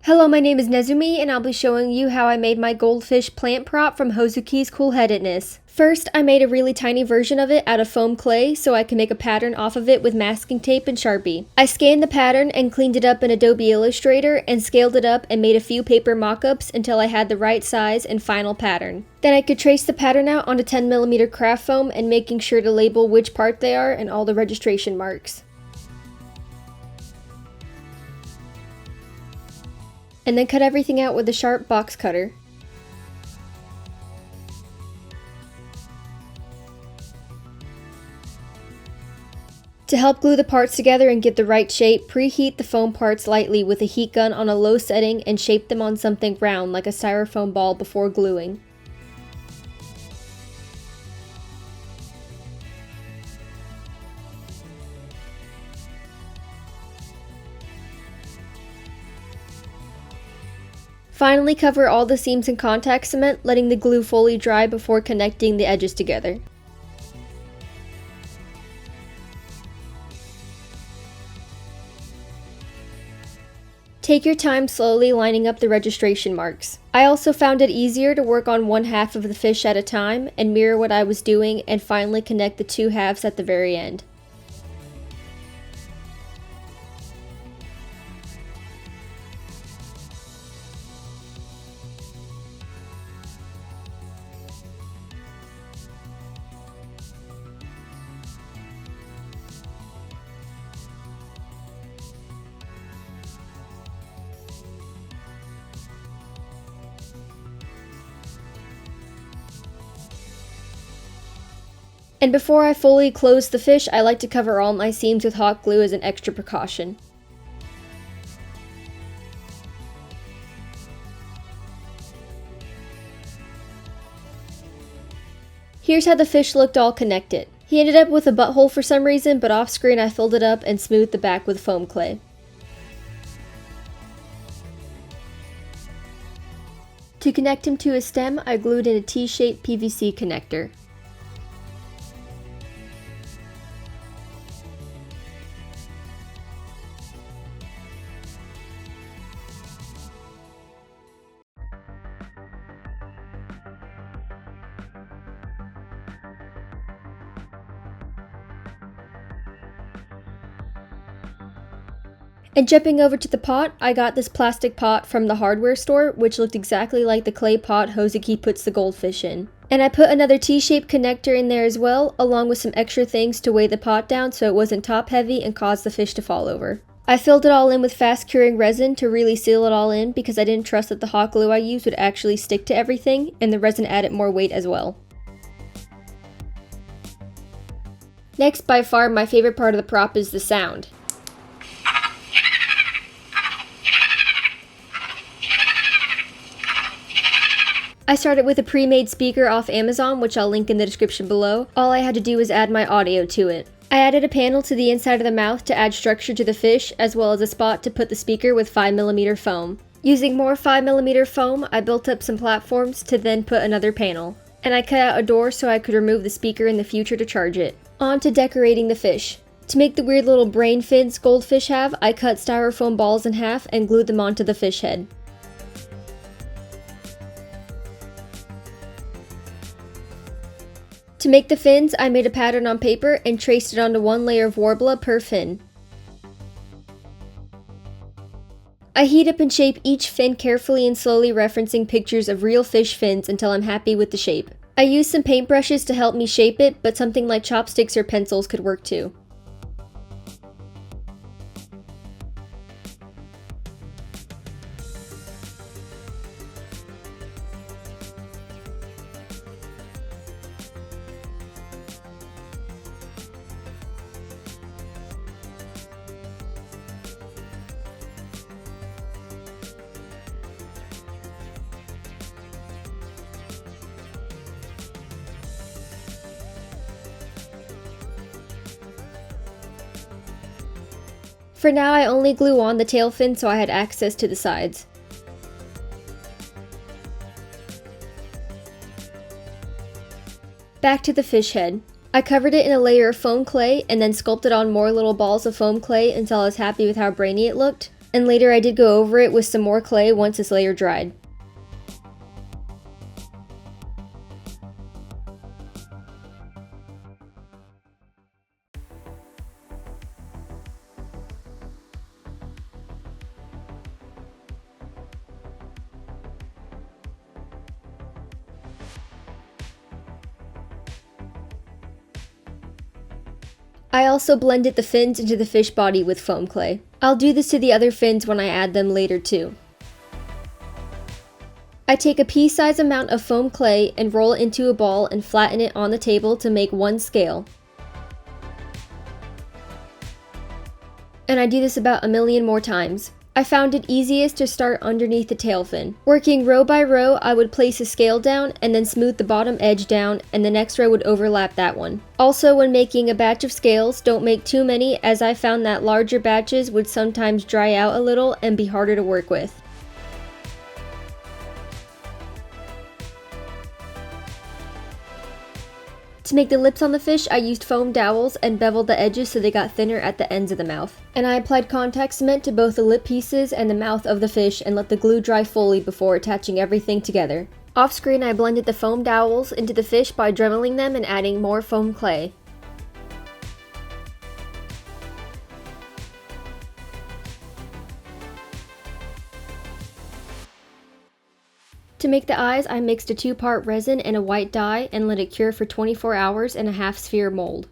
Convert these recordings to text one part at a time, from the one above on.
Hello, my name is Nezumi, and I'll be showing you how I made my goldfish plant prop from Hozuki's Coolheadedness. First, I made a really tiny version of it out of foam clay so I can make a pattern off of it with masking tape and Sharpie. I scanned the pattern and cleaned it up in Adobe Illustrator and scaled it up and made a few paper mock-ups until I had the right size and final pattern. Then I could trace the pattern out onto 10mm craft foam and making sure to label which part they are and all the registration marks. And then cut everything out with a sharp box cutter. To help glue the parts together and get the right shape, preheat the foam parts lightly with a heat gun on a low setting and shape them on something round like a styrofoam ball before gluing. Finally, cover all the seams in contact cement, letting the glue fully dry before connecting the edges together. Take your time slowly lining up the registration marks. I also found it easier to work on one half of the fish at a time and mirror what I was doing and finally connect the two halves at the very end. And before I fully close the fish, I like to cover all my seams with hot glue as an extra precaution. Here's how the fish looked all connected. He ended up with a butthole for some reason, but off screen I filled it up and smoothed the back with foam clay. To connect him to his stem, I glued in a T-shaped PVC connector. And jumping over to the pot, I got this plastic pot from the hardware store, which looked exactly like the clay pot Hozuki puts the goldfish in. And I put another T-shaped connector in there as well, along with some extra things to weigh the pot down so it wasn't top heavy and caused the fish to fall over. I filled it all in with fast curing resin to really seal it all in because I didn't trust that the hot glue I used would actually stick to everything, and the resin added more weight as well. Next, by far my favorite part of the prop is the sound. I started with a pre-made speaker off Amazon, which I'll link in the description below. All I had to do was add my audio to it. I added a panel to the inside of the mouth to add structure to the fish, as well as a spot to put the speaker with 5mm foam. Using more 5mm foam, I built up some platforms to then put another panel. And I cut out a door so I could remove the speaker in the future to charge it. On to decorating the fish. To make the weird little brain fins goldfish have, I cut styrofoam balls in half and glued them onto the fish head. To make the fins, I made a pattern on paper and traced it onto one layer of Worbla per fin. I heat up and shape each fin carefully and slowly, referencing pictures of real fish fins until I'm happy with the shape. I used some paintbrushes to help me shape it, but something like chopsticks or pencils could work too. For now, I only glue on the tail fin so I had access to the sides. Back to the fish head. I covered it in a layer of foam clay and then sculpted on more little balls of foam clay until I was happy with how brainy it looked. and later I did go over it with some more clay once this layer dried. I also blended the fins into the fish body with foam clay. I'll do this to the other fins when I add them later too. I take a pea-sized amount of foam clay and roll it into a ball and flatten it on the table to make one scale. And I do this about a million more times. I found it easiest to start underneath the tail fin. Working row by row, I would place a scale down and then smooth the bottom edge down, and the next row would overlap that one. Also, when making a batch of scales, don't make too many, as I found that larger batches would sometimes dry out a little and be harder to work with. To make the lips on the fish, I used foam dowels and beveled the edges so they got thinner at the ends of the mouth. And I applied contact cement to both the lip pieces and the mouth of the fish and let the glue dry fully before attaching everything together. Off screen, I blended the foam dowels into the fish by dremeling them and adding more foam clay. To make the eyes, I mixed a 2-part resin and a white dye and let it cure for 24 hours in a half-sphere mold.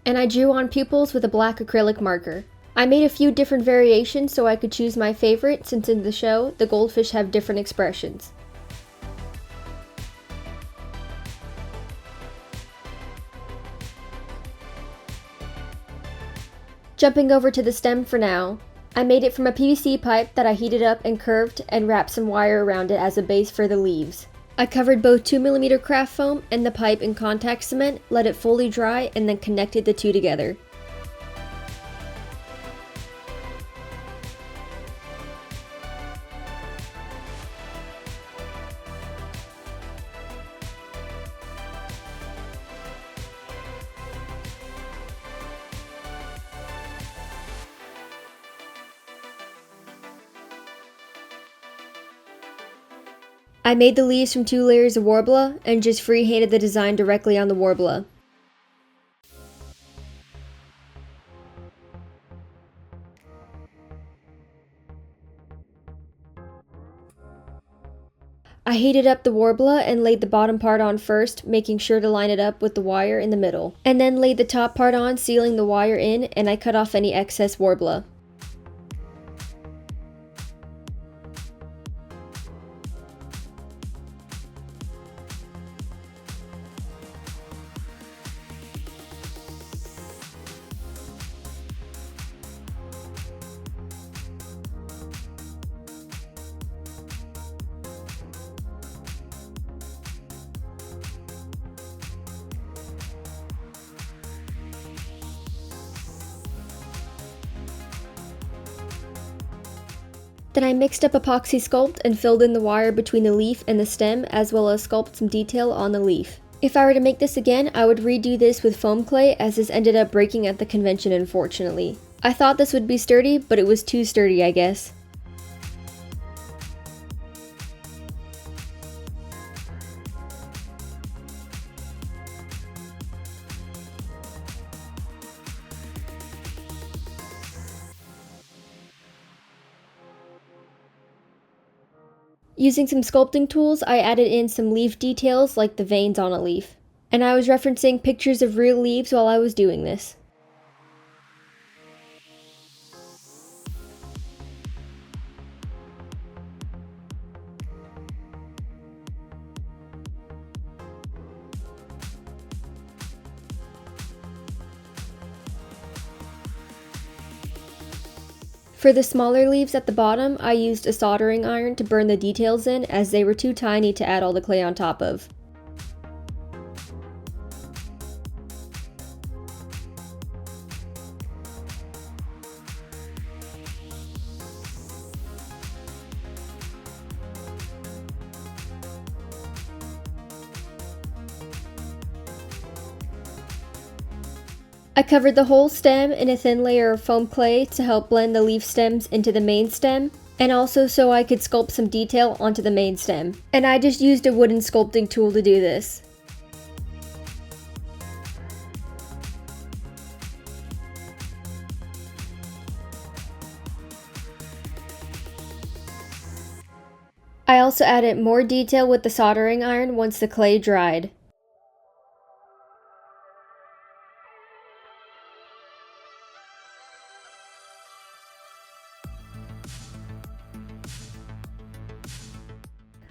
And I drew on pupils with a black acrylic marker. I made a few different variations so I could choose my favorite, since in the show, the goldfish have different expressions. Jumping over to the stem for now, I made it from a PVC pipe that I heated up and curved and wrapped some wire around it as a base for the leaves. I covered both 2mm craft foam and the pipe in contact cement, let it fully dry, and then connected the two together. I made the leaves from 2 layers of Worbla and just freehanded the design directly on the Worbla. I heated up the Worbla and laid the bottom part on first, making sure to line it up with the wire in the middle. And then laid the top part on, sealing the wire in, and I cut off any excess Worbla. Then I mixed up Apoxie Sculpt and filled in the wire between the leaf and the stem, as well as sculpt some detail on the leaf. If I were to make this again, I would redo this with foam clay, as this ended up breaking at the convention unfortunately. I thought this would be sturdy, but it was too sturdy, I guess. Using some sculpting tools, I added in some leaf details like the veins on a leaf. And I was referencing pictures of real leaves while I was doing this. For the smaller leaves at the bottom, I used a soldering iron to burn the details in, as they were too tiny to add all the clay on top of. I covered the whole stem in a thin layer of foam clay to help blend the leaf stems into the main stem, and also so I could sculpt some detail onto the main stem. And I just used a wooden sculpting tool to do this. I also added more detail with the soldering iron once the clay dried.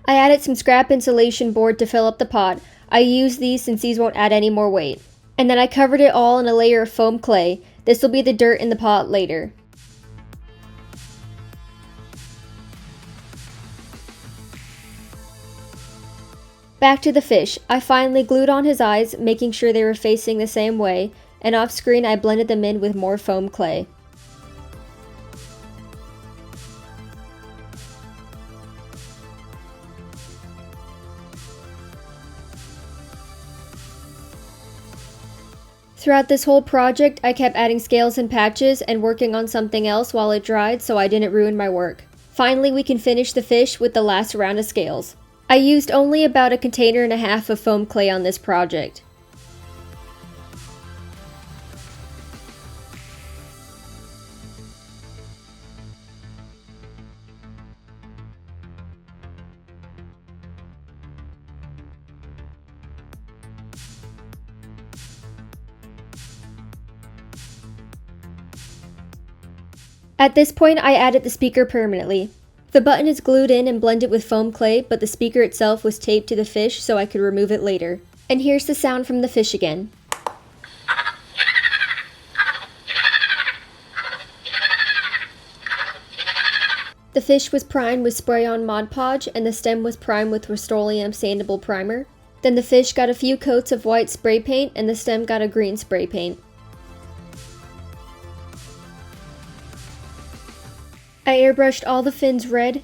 I added some scrap insulation board to fill up the pot. I used these since these won't add any more weight. And then I covered it all in a layer of foam clay. This will be the dirt in the pot later. Back to the fish. I finally glued on his eyes, making sure they were facing the same way, and off screen I blended them in with more foam clay. Throughout this whole project, I kept adding scales and patches and working on something else while it dried so I didn't ruin my work. Finally, we can finish the fish with the last round of scales. I used only about a container and a half of foam clay on this project. At this point, I added the speaker permanently. The button is glued in and blended with foam clay, but the speaker itself was taped to the fish so I could remove it later. And here's the sound from the fish again. The fish was primed with spray-on Mod Podge, and the stem was primed with Rust-Oleum Sandable Primer. Then the fish got a few coats of white spray paint, and the stem got a green spray paint. I airbrushed all the fins red.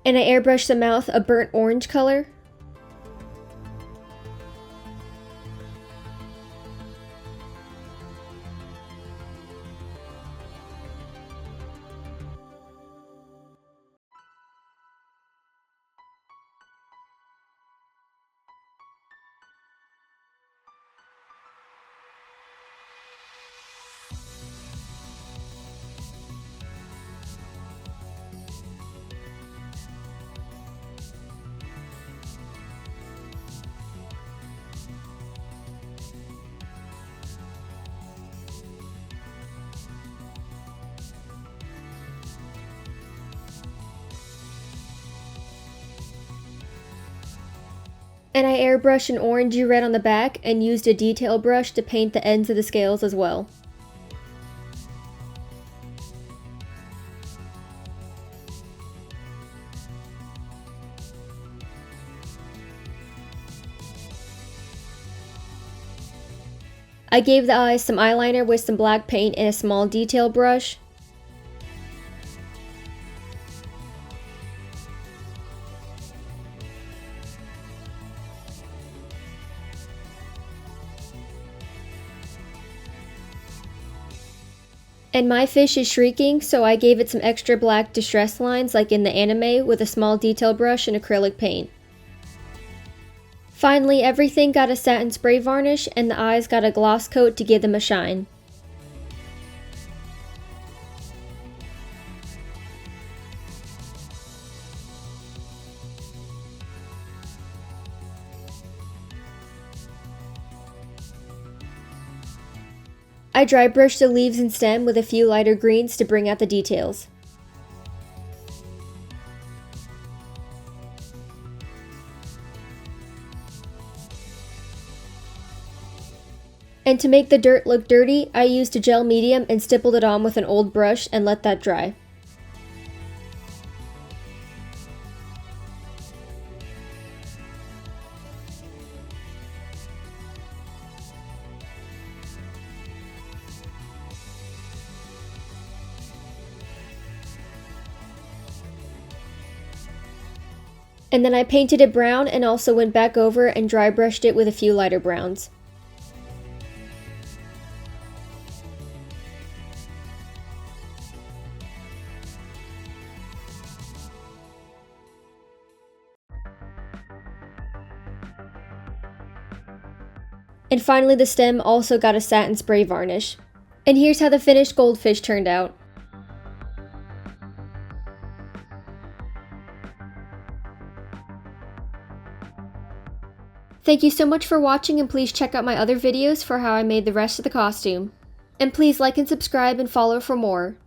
And I airbrushed the mouth a burnt orange color. And I airbrushed an orangey red on the back and used a detail brush to paint the ends of the scales as well. I gave the eyes some eyeliner with some black paint and a small detail brush. And my fish is shrieking, so I gave it some extra black distress lines like in the anime with a small detail brush and acrylic paint. Finally, everything got a satin spray varnish and the eyes got a gloss coat to give them a shine. I dry brushed the leaves and stem with a few lighter greens to bring out the details. And to make the dirt look dirty, I used a gel medium and stippled it on with an old brush and let that dry. And then I painted it brown and also went back over and dry brushed it with a few lighter browns. And finally the stem also got a satin spray varnish. And here's how the finished goldfish turned out. Thank you so much for watching, and please check out my other videos for how I made the rest of the costume. And please like and subscribe and follow for more.